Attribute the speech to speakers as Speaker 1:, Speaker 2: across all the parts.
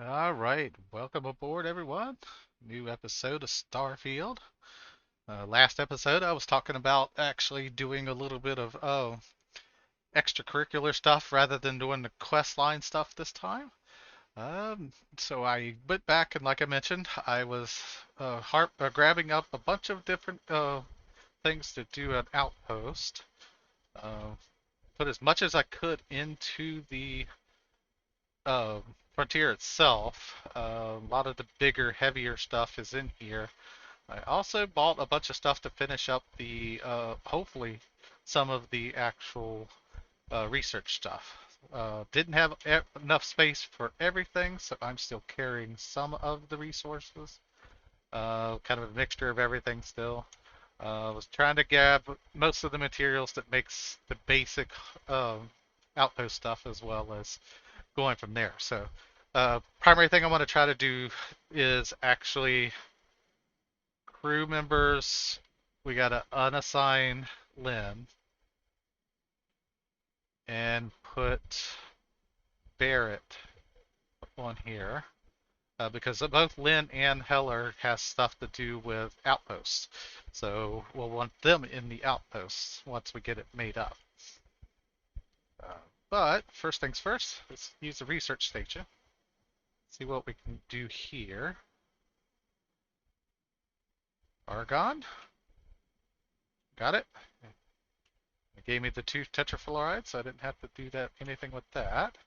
Speaker 1: All right, welcome aboard, everyone. New episode of Starfield. Last episode, I was talking about actually doing a little bit of extracurricular stuff rather than doing the quest line stuff this time. So I went back and, like I mentioned, I was grabbing up a bunch of different things to do an outpost. Uh, put as much as I could into the uh, frontier itself. A lot of the bigger, heavier stuff is in here. I also bought a bunch of stuff to finish up hopefully, some of the actual research stuff. Didn't have enough space for everything, so I'm still carrying some of the resources. Kind of a mixture of everything still. Was trying to grab most of the materials that makes the basic outpost stuff as well as going from there. So, primary thing I want to try to do is actually crew members. We got to unassign Lynn and put Barrett on here because both Lynn and Heller has stuff to do with outposts. So we'll want them in the outposts once we get it made up. Uh, but first things first, let's use the research station. See what we can do here. Argon, got it. It gave me the 2 tetrafluoride, so I didn't have to do anything with that.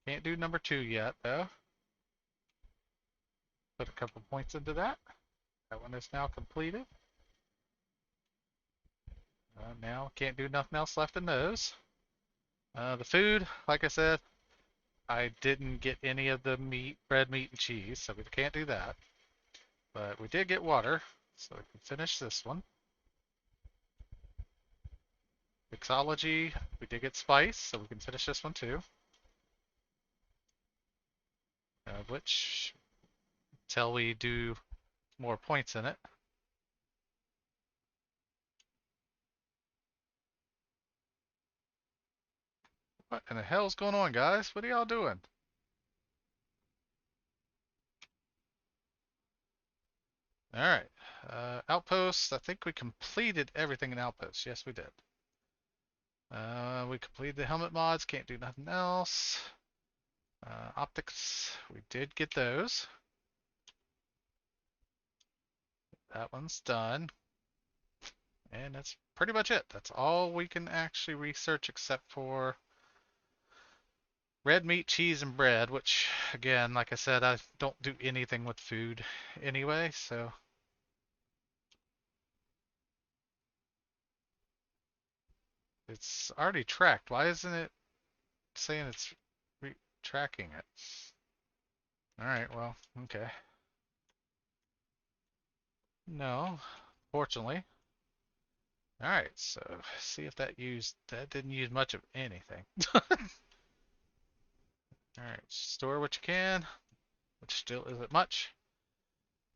Speaker 1: Can't do number 2 yet, though. Put a couple points into that. That one is now completed. Now can't do nothing else left in those. The food, like I said, I didn't get any of the meat, bread, meat, and cheese, so we can't do that. But we did get water, so we can finish this one. Mixology, we did get spice, so we can finish this one too. Which, till we do more points in it. What in the hell's going on, guys? What are y'all doing? All right. Outposts. I think we completed everything in Outposts. Yes, we did. We completed the helmet mods. Can't do nothing else. Optics. We did get those. That one's done. And that's pretty much it. That's all we can actually research except for red meat, cheese, and bread, which, again, like I said, I don't do anything with food anyway, so it's already tracked. Why isn't it saying it's tracking it? Alright, well, okay. No, fortunately. Alright, so see if that didn't use much of anything. Alright, store what you can, which still isn't much.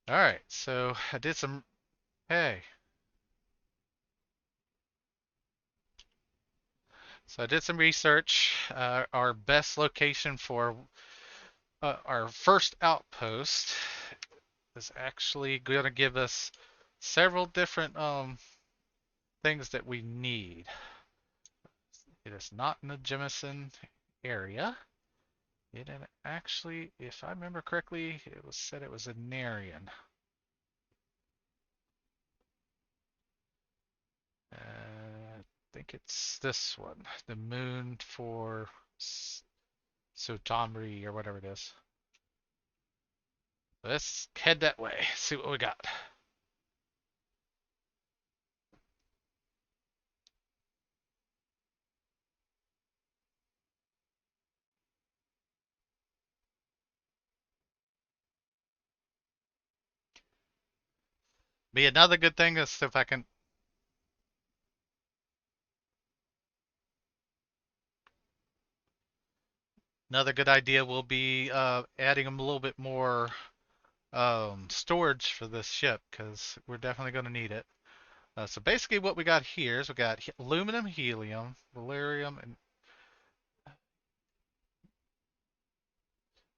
Speaker 1: Alright, so I did some, hey, so I did some research. Our best location for our first outpost is actually going to give us several different things that we need. It is not in the Jemison area. It actually, if I remember correctly, it was said it was in Narian. I think it's this one, the moon for Sotomri or whatever it is. Let's head that way, see what we got. Be another good thing is if I can. Another good idea will be adding a little bit more storage for this ship because we're definitely going to need it. So basically, what we got here is we got aluminum, helium, valerium, and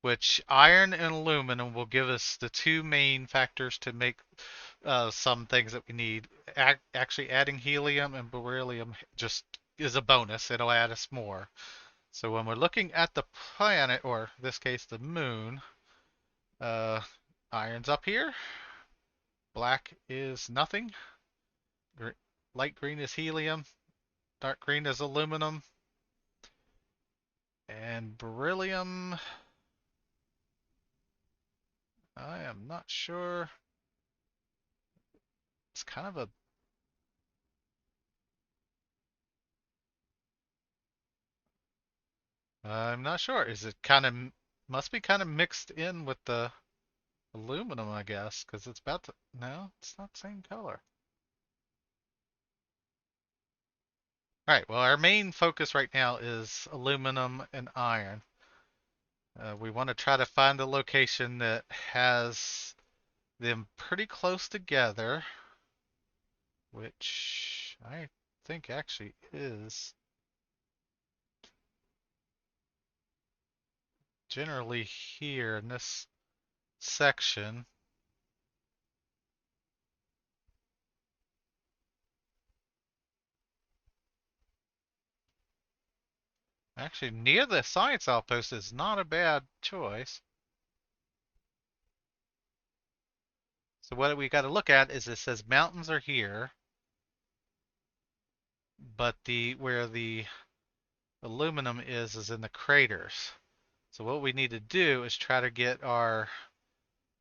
Speaker 1: which iron and aluminum will give us the two main factors to make some things that we need. Actually, adding helium and beryllium just is a bonus. It'll add us more. So when we're looking at the planet, or in this case the moon, uh, iron's up here. Black is nothing. Gr Light green is helium. Dark green is aluminum. And beryllium, I am not sure. It's kind of a I'm not sure. Is it kind of must be kind of mixed in with the aluminum, I guess, because it's about to. No, it's not the same color. All right. Well, our main focus right now is aluminum and iron. We want to try to find a location that has them pretty close together, which I think actually is generally here in this section. Actually, near the science outpost is not a bad choice. So what we got to look at is it says mountains are here, but the where the aluminum is in the craters. So what we need to do is try to get our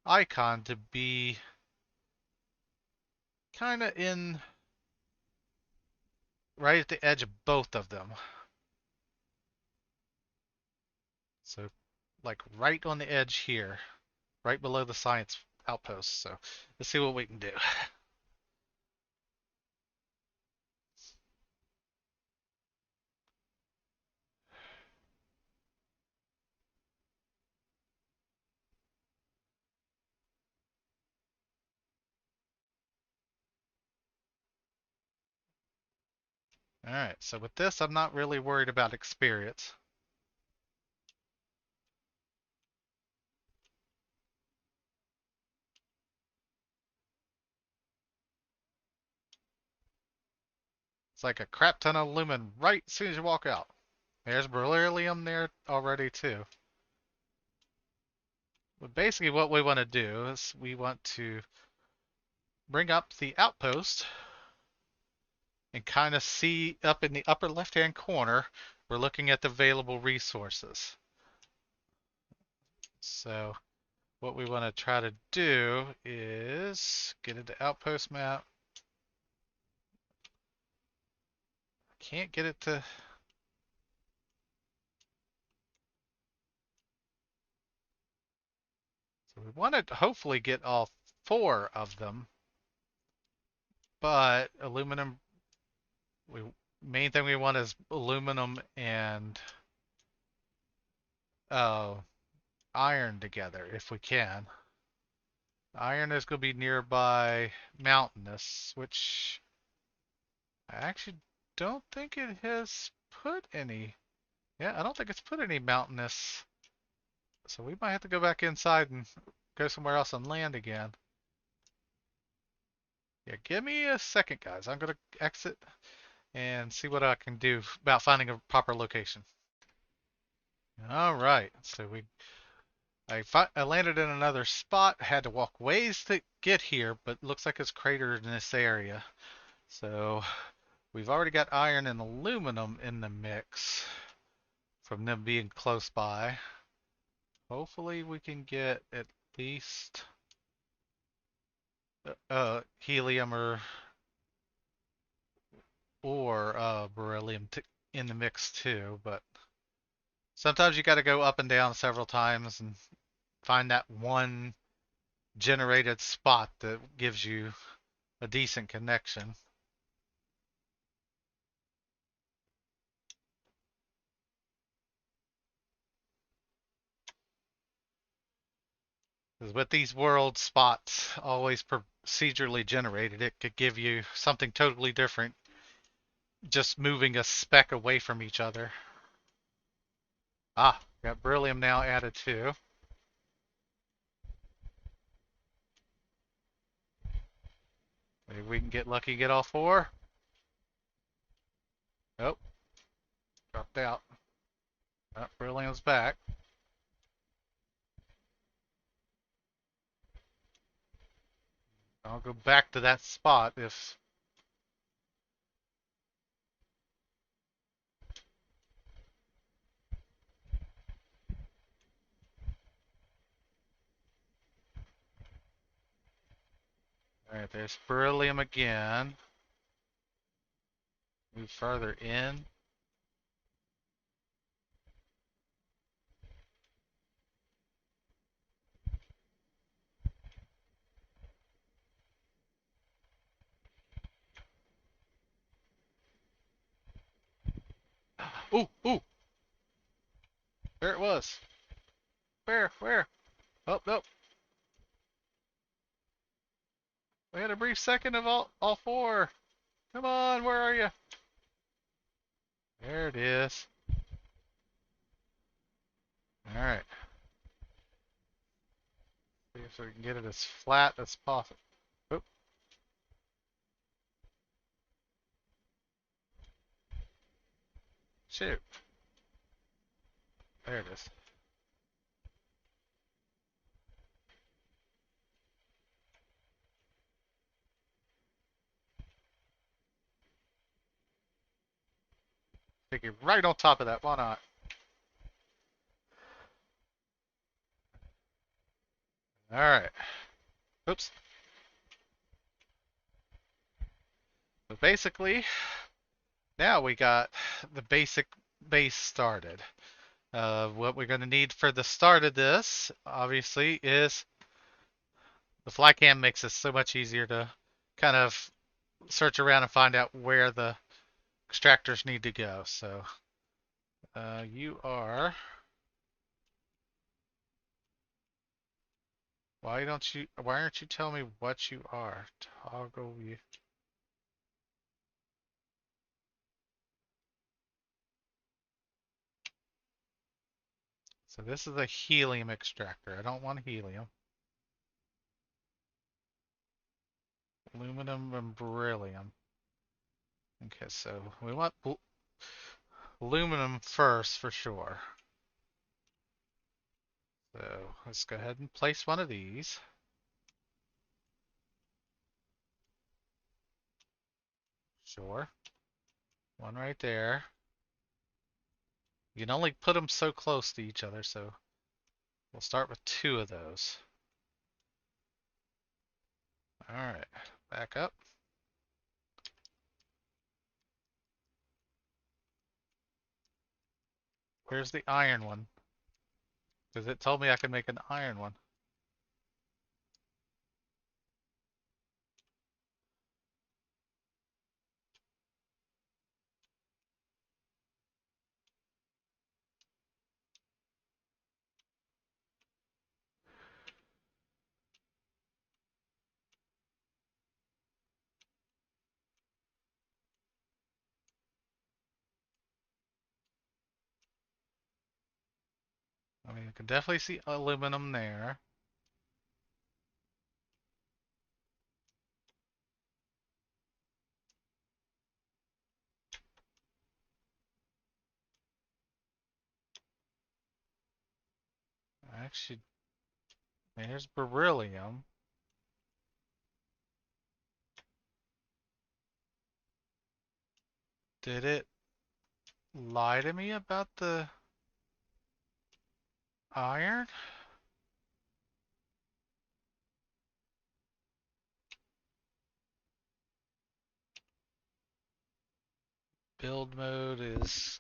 Speaker 1: icon to be kind of in right at the edge of both of them. So like right on the edge here, right below the science outpost. So let's see what we can do. All right, so with this, I'm not really worried about experience. It's like a crap ton of aluminum right as soon as you walk out. There's beryllium there already too. But basically what we want to do is we want to bring up the outpost and kind of see up in the upper left hand corner, we're looking at the available resources. So what we want to try to do is get into outpost map. Can't get it to. So we want to hopefully get all four of them, but aluminum. We main thing we want is aluminum and uh, iron together if we can. Iron is going to be nearby mountainous, which I actually don't think it has put any. Yeah, I don't think it's put any mountainous. So we might have to go back inside and go somewhere else and land again. Yeah, give me a second, guys. I'm going to exit and see what I can do about finding a proper location. All right, so I landed in another spot. I had to walk ways to get here, but looks like it's cratered in this area. So we've already got iron and aluminum in the mix from them being close by. Hopefully we can get at least helium or beryllium in the mix too, but sometimes you got to go up and down several times and find that one generated spot that gives you a decent connection. Because with these world spots always procedurally generated, it could give you something totally different just moving a speck away from each other. Ah, got beryllium now added too. Maybe we can get lucky, get all four. Oh, dropped out. Oh, Beryllium's back. I'll go back to that spot if... Alright, there's Beryllium again. Move further in. Ooh, ooh! There it was. Where? Where? Oh, nope. We had a brief second of all four. Come on, where are you? There it is. Alright. See if we can get it as flat as possible. Oop. Shoot. There it is. Stick it right on top of that. Why not? Alright. Oops. So basically, now we got the basic base started. What we're going to need for the start of this, obviously, is the flycam makes it so much easier to kind of search around and find out where the extractors need to go. So you are... Why aren't you telling me what you are? Toggle you. So this is a helium extractor. I don't want helium. Aluminum and beryllium. Okay, so we want aluminum first for sure. So let's go ahead and place one of these. Sure. One right there. You can only put them so close to each other, so we'll start with two of those. Alright, back up. Here's the iron one. Because it told me I could make an iron one. I mean, you can definitely see aluminum there. Actually, there's beryllium. Did it lie to me about the iron? Build mode is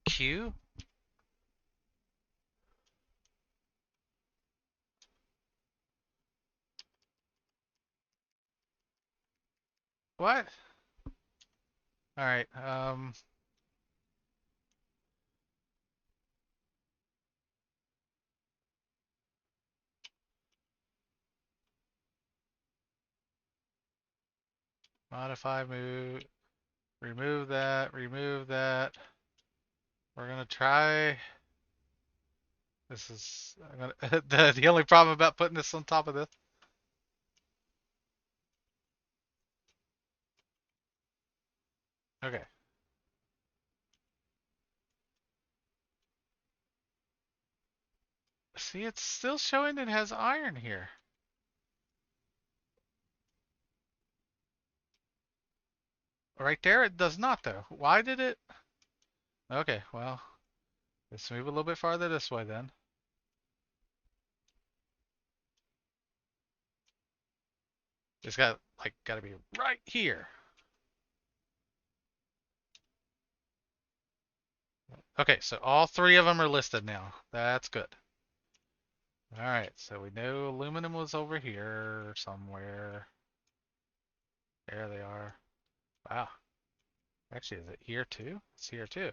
Speaker 1: Q. What? Alright, modify move, remove that, remove that. We're gonna try. This is the only problem about putting this on top of this. Okay. See, it's still showing it has iron here. Right there, it does not though. Why did it? Okay, well, let's move a little bit farther this way then. It's gotta be right here. Okay, so all three of them are listed now. That's good. All right, so we know aluminum was over here somewhere. There they are. Wow. Actually, is it here too? It's here too.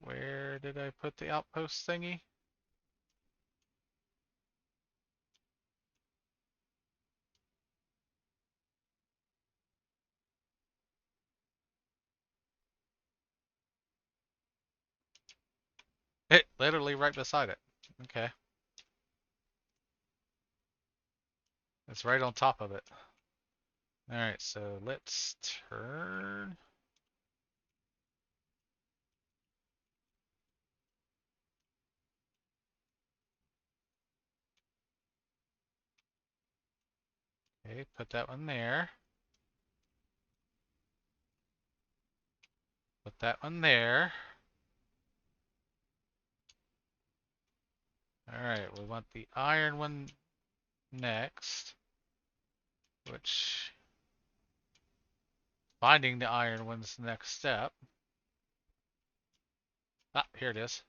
Speaker 1: Where did I put the outpost thingy? It literally right beside it. Okay. It's right on top of it. All right, so let's turn. Okay, put that one there. Put that one there. All right, we want the iron one next, which finding the iron one's the next step. Ah, here it is.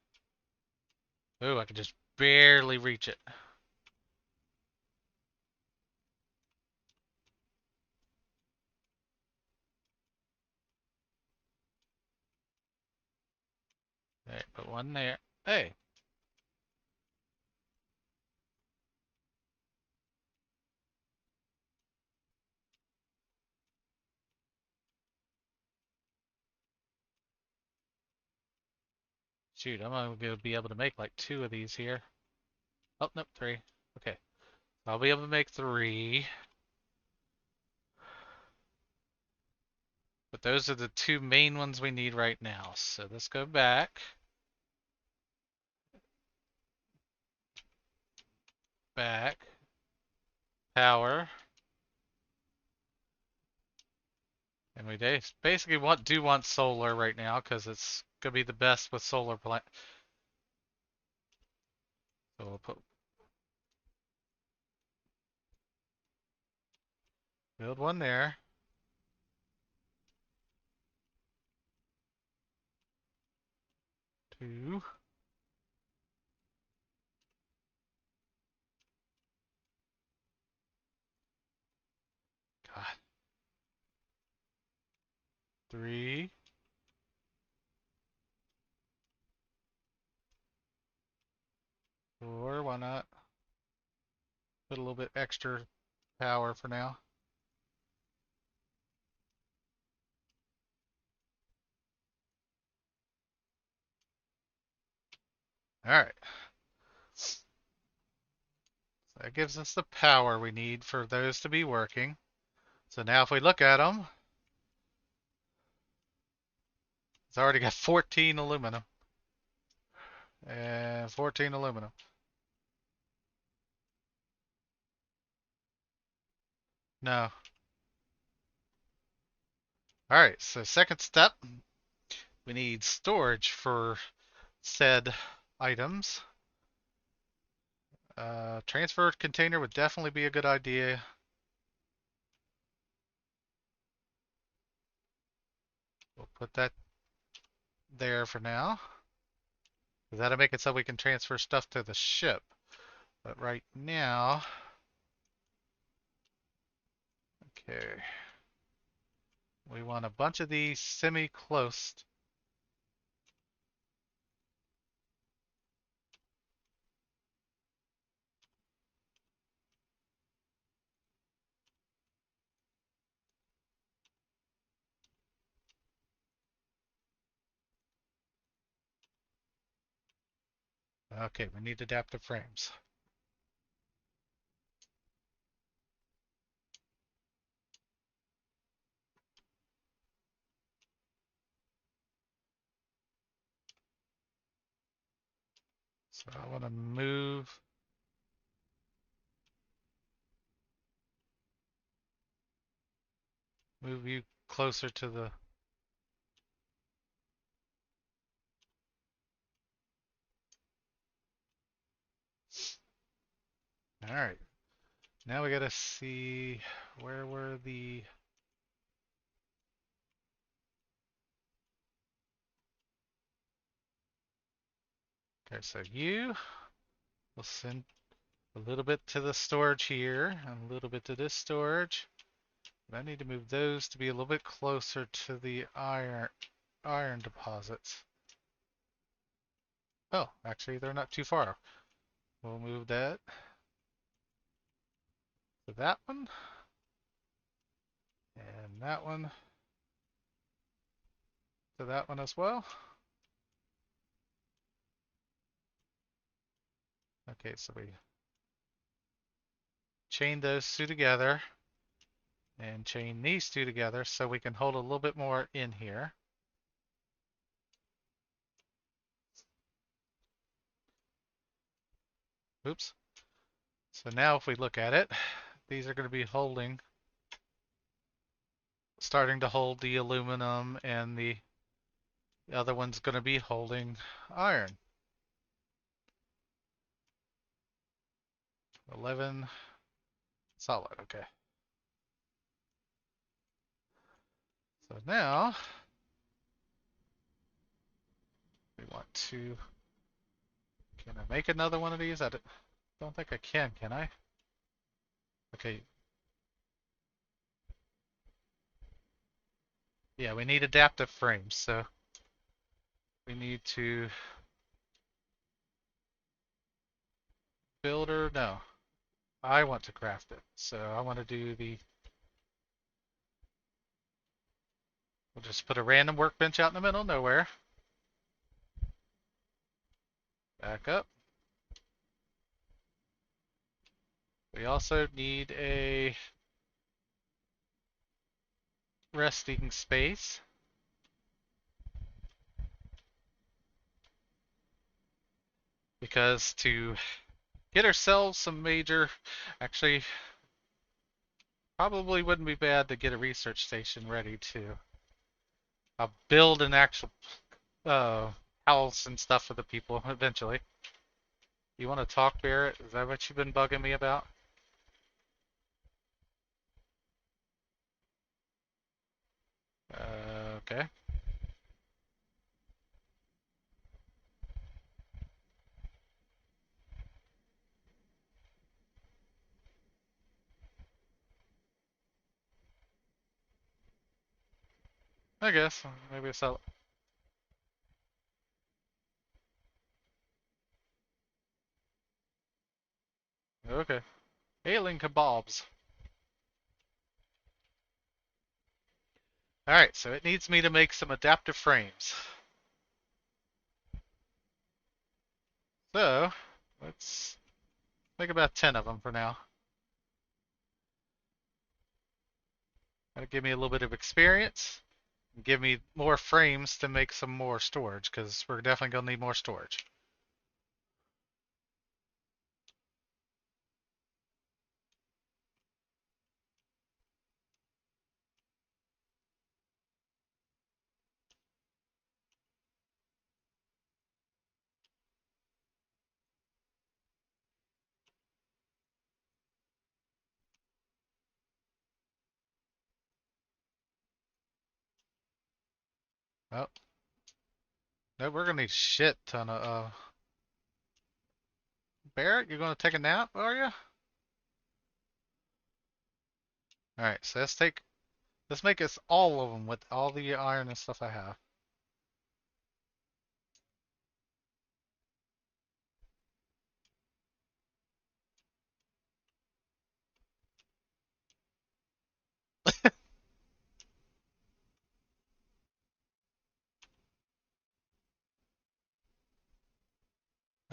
Speaker 1: Ooh, I can just barely reach it. All right, put one there. Hey, shoot, I'm only gonna be able to make like two of these here. Oh, nope, three. Okay, I'll be able to make three. But those are the two main ones we need right now. So let's go back. Back. Power. And we basically do want solar right now because it's gonna be the best with solar plant. So we'll build one there. Two. God. Three. Four. Why not? Put a little bit extra power for now. All right. So that gives us the power we need for those to be working. So now if we look at them, it's already got 14 aluminum and 14 aluminum. No. All right, so second step, we need storage for said items. Transfer container would definitely be a good idea. We'll put that there for now. That'll make it so we can transfer stuff to the ship. But right now, okay, we want a bunch of these semi-close. Okay, we need adaptive frames. So I want to move you closer to the. All right. Now we gotta see where were the. Okay, so you will send a little bit to the storage here and a little bit to this storage. But I need to move those to be a little bit closer to the iron deposits. Oh, actually, they're not too far. We'll move that to that one, and that one to that one as well. Okay, so we chain those two together and chain these two together so we can hold a little bit more in here. Oops. So now if we look at it, these are going to be starting to hold the aluminum, and the other one's going to be holding iron. 11 solid, okay. So now we want to, can I make another one of these? I don't think I can I? Okay, yeah, we need adaptive frames, so we need to builder, no, I want to craft it. So I want to do we'll just put a random workbench out in the middle of nowhere. Back up. We also need a resting space. Because to get ourselves some major, actually, probably wouldn't be bad to get a research station ready to build an actual uh, house and stuff for the people eventually. You want to talk, Barrett? Is that what you've been bugging me about? Okay. I guess. Maybe it's out. Okay. Alien kebabs. Alright, so it needs me to make some adaptive frames. So, let's make about 10 of them for now. That'll give me a little bit of experience. And give me more frames to make some more storage, because we're definitely going to need more storage. Oh, no, we're going to need shit ton of... Barrett, you're going to take a nap, are you? Alright, so let's make us all of them with all the iron and stuff I have.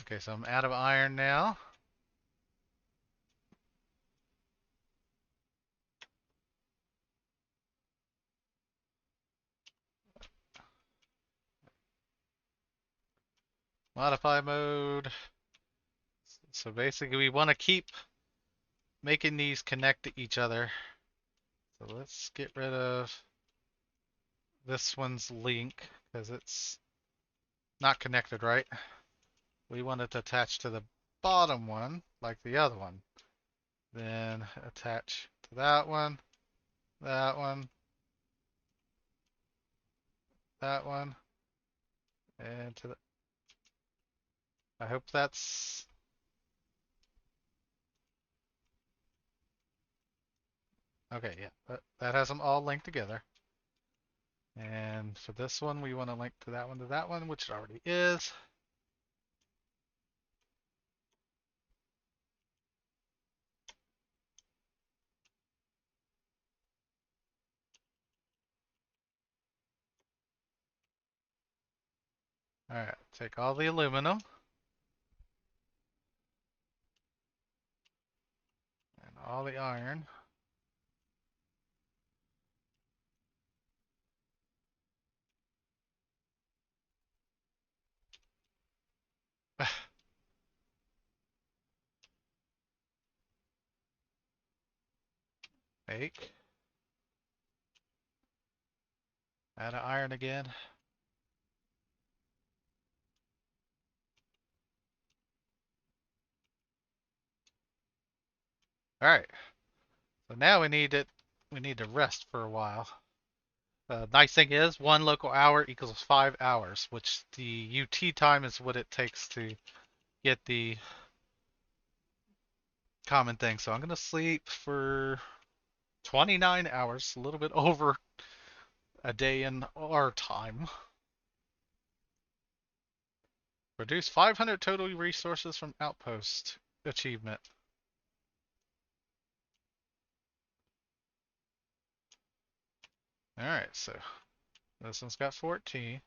Speaker 1: Okay, so I'm out of iron now. Modify mode. So basically we want to keep making these connect to each other. So let's get rid of this one's link because it's not connected, right? We want it to attach to the bottom one like the other one. Then attach to that one, that one, that one, and to the... I hope that's... Okay, yeah, that has them all linked together. And for this one, we want to link to that one, which it already is. All right, take all the aluminum and all the iron. Make. Add an iron again. All right, so now we need it. We need to rest for a while. Nice thing is, 1 local hour equals 5 hours, which the UT time is what it takes to get the common thing. So I'm gonna sleep for 29 hours, a little bit over a day in our time. Reduce 500 total resources from outpost achievement. All right, so this one's got 14.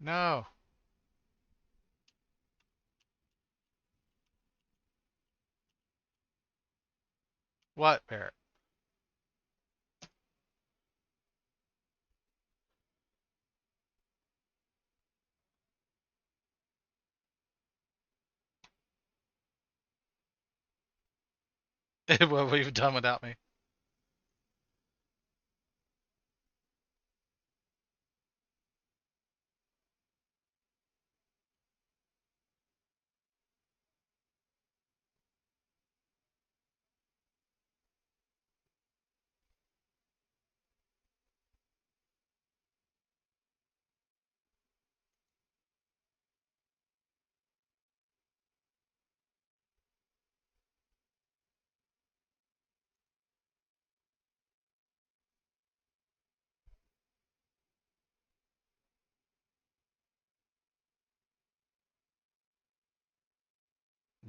Speaker 1: No. What, Barrett? What we've done without me.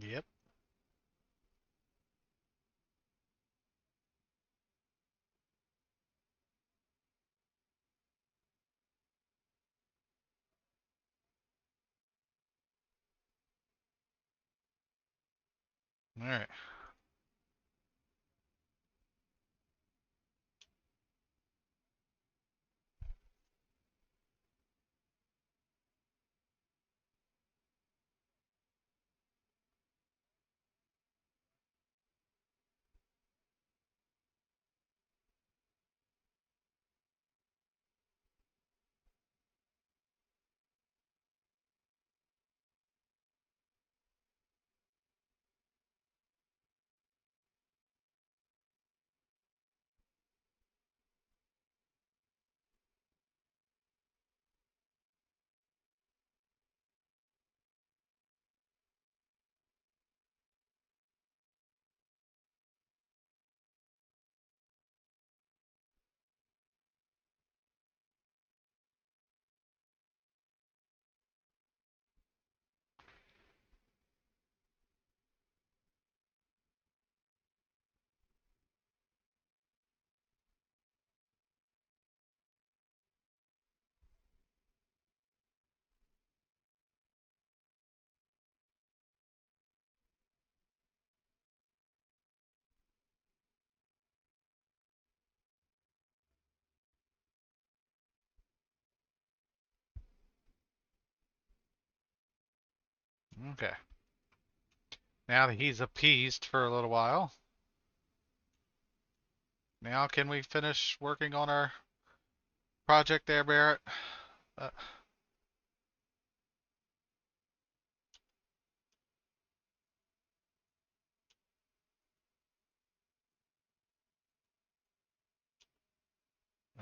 Speaker 1: Yep. All right. Okay. Now that he's appeased for a little while, now can we finish working on our project there, Barrett? Uh,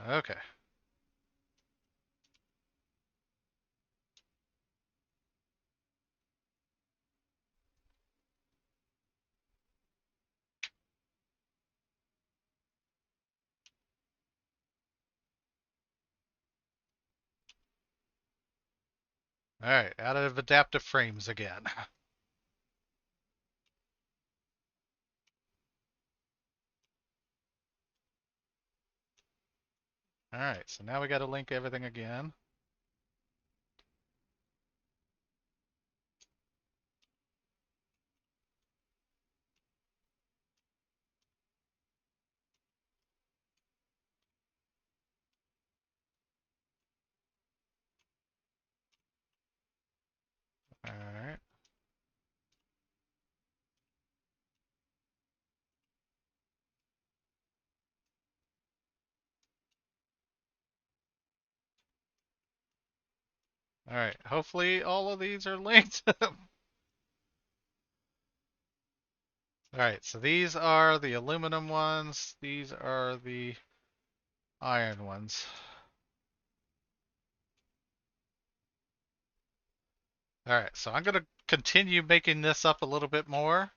Speaker 1: okay. All right. Out of adaptive frames again. All right. So now we got to link everything again. All right. All right. Hopefully all of these are linked. All right. So these are the aluminum ones. These are the iron ones. All right. So I'm going to continue making this up a little bit more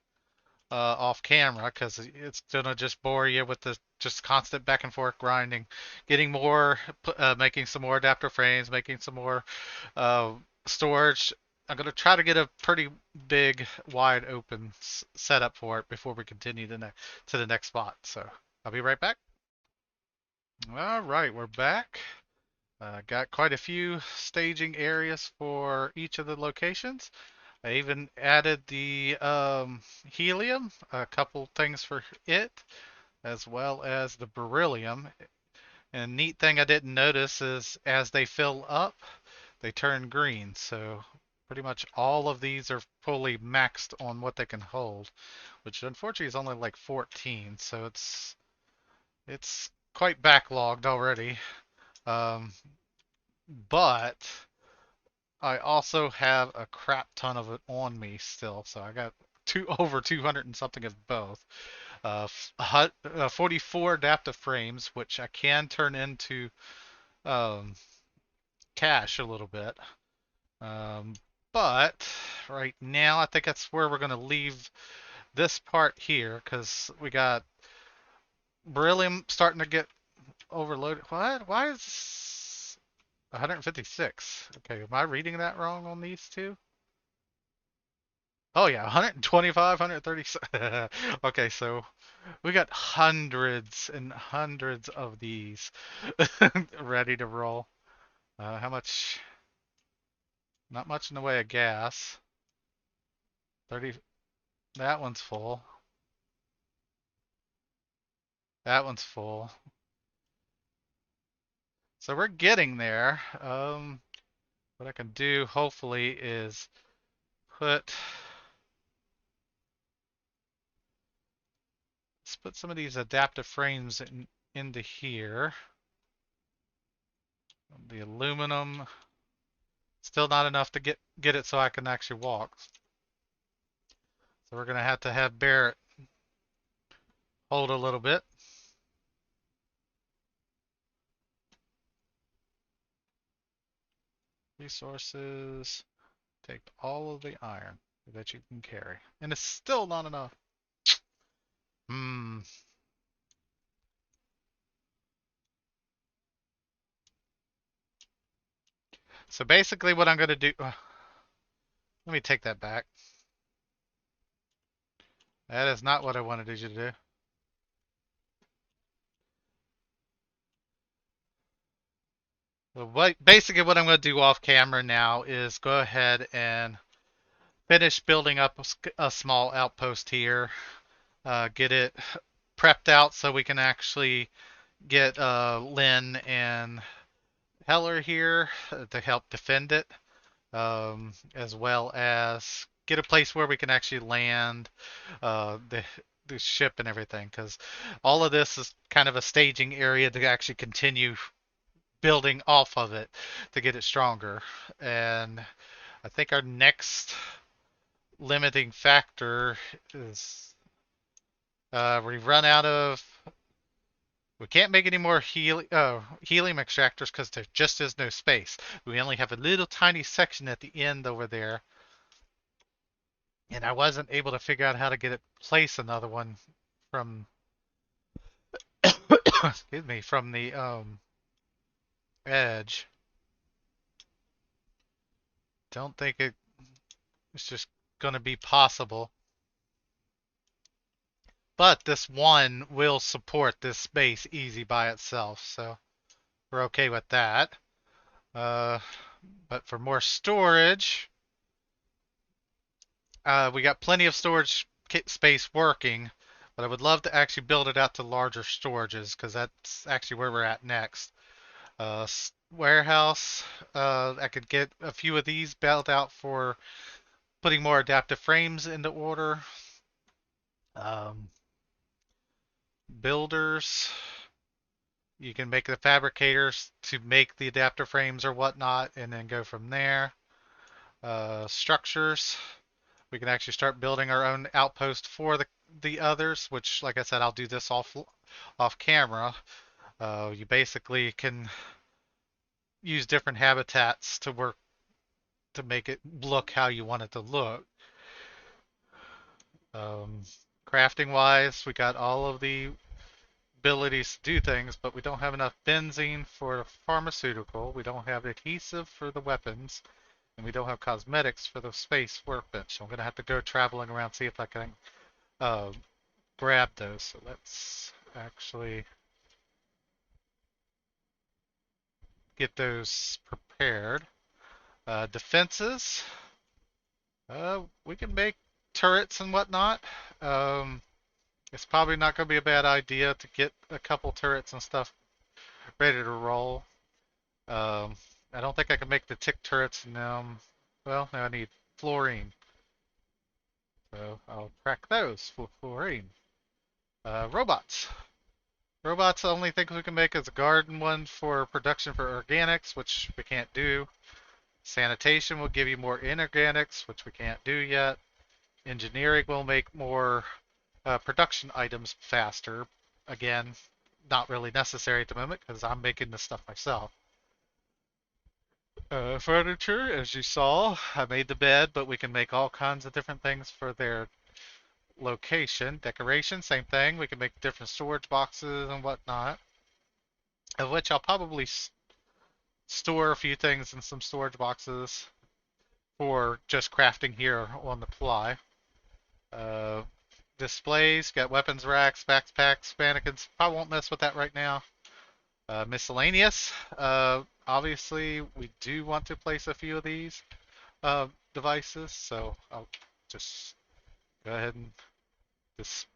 Speaker 1: off camera because it's gonna just bore you with the just constant back and forth grinding, getting more, making some more adapter frames, making some more uh, storage. I'm gonna try to get a pretty big, wide open setup for it before we continue to the next spot. So I'll be right back. All right, we're back. Got quite a few staging areas for each of the locations. I even added the helium, a couple things for it, as well as the beryllium. And neat thing I didn't notice is as they fill up, they turn green. So pretty much all of these are fully maxed on what they can hold, which unfortunately is only like 14. So it's quite backlogged already. Um, but I also have a crap ton of it on me still, so I got over 200 and something of both. 44 adaptive frames, which I can turn into um, cache a little bit. Um, but right now, I think that's where we're going to leave this part here because we got beryllium starting to get overloaded. What? Why is 156? Okay, am I reading that wrong on these two? Oh yeah, 125, 136. Okay, so we got hundreds and hundreds of these ready to roll. How much? Not much in the way of gas. 30. That one's full. That one's full. So we're getting there. What I can do hopefully is put let's put some of these adaptive frames into here. The aluminum still not enough to get it so I can actually walk. So we're gonna have to have Barrett hold a little bit. Resources. Take all of the iron that you can carry. And it's still not enough. Hmm. So basically what I'm going to do... let me take that back. That is not what I wanted you to do. Well, basically what I'm going to do off camera now is go ahead and finish building up a small outpost here. Get it prepped out so we can actually get Lynn and Heller here to help defend it, as well as get a place where we can actually land the ship and everything, because all of this is kind of a staging area to actually continue building off of it to get it stronger. And I think our next limiting factor is we've run out of. We can't make any more helium extractors because there just is no space. We only have a little tiny section at the end over there, and I wasn't able to figure out how to get it place another one from excuse me from the edge. Don't think it's just gonna be possible. But this one will support this space easy by itself, so we're okay with that. Uh, but for more storage, we got plenty of storage space working, but I would love to actually build it out to larger storages because that's actually where we're at next. Warehouse, I could get a few of these built out for putting more adaptive frames into order. Um, Builders, you can make the fabricators to make the adapter frames or whatnot, and then go from there. Structures, we can actually start building our own outpost for the others, which, like I said, I'll do this off camera. You basically can use different habitats to work to make it look how you want it to look. Um, Crafting wise, we got all of the abilities to do things, but we don't have enough benzene for the pharmaceutical. We don't have adhesive for the weapons, and we don't have cosmetics for the space workbench. So I'm gonna have to go traveling around see if I can uh, grab those. So let's actually get those prepared. Defenses. We can make turrets and whatnot. Um, it's probably not going to be a bad idea to get a couple turrets and stuff ready to roll. Um, I don't think I can make the tick turrets now. Well, now I need fluorine. So I'll crack those for fluorine. Robots. Robots, the only thing we can make is a garden one for production for organics, which we can't do. Sanitation will give you more inorganics, which we can't do yet. Engineering will make more production items faster. Again, not really necessary at the moment because I'm making this stuff myself. Furniture, as you saw, I made the bed, but we can make all kinds of different things for their location. Decoration, same thing. We can make different storage boxes and whatnot, of which I'll probably store a few things in some storage boxes for just crafting here on the fly. Uh, Displays, got weapons racks, backpacks, mannequins. Probably won't mess with that right now. Miscellaneous. Obviously, we do want to place a few of these devices, so I'll just go ahead and just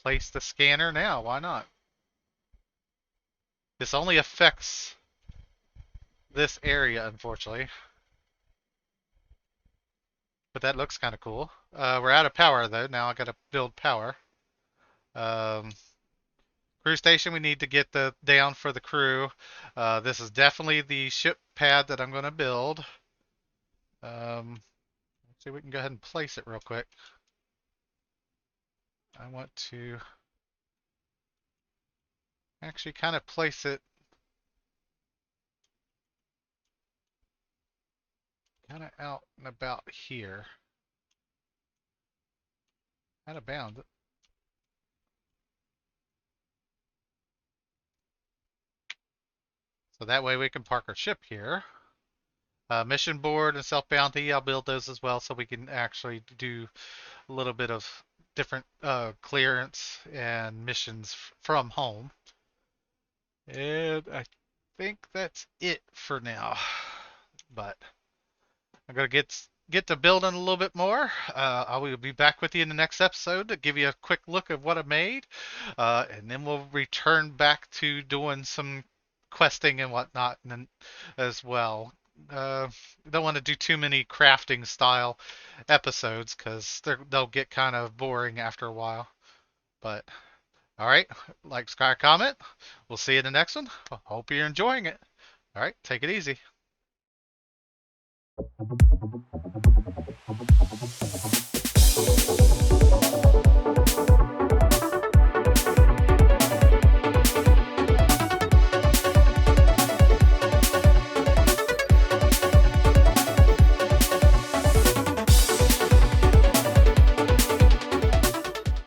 Speaker 1: place the scanner now. Why not? This only affects this area, unfortunately. But that looks kind of cool. We're out of power, though. Now I got to build power. Um, Crew station, we need to get the down for the crew. This is definitely the ship pad that I'm going to build. Let's see, we can go ahead and place it real quick. I want to actually kind of place it kind of out and about here. Out of bounds. So that way we can park our ship here. Mission board and self bounty, I'll build those as well so we can actually do a little bit of different clearance and missions from home. And I think that's it for now. But I'm gonna get to building a little bit more. I will be back with you in the next episode to give you a quick look at what I made, and then we'll return back to doing some questing and whatnot, and then, as well. uh, don't want to do too many crafting style episodes because they'll get kind of boring after a while. But all right, like, subscribe, comment. We'll see you in the next one. Hope you're enjoying it. All right, take it easy.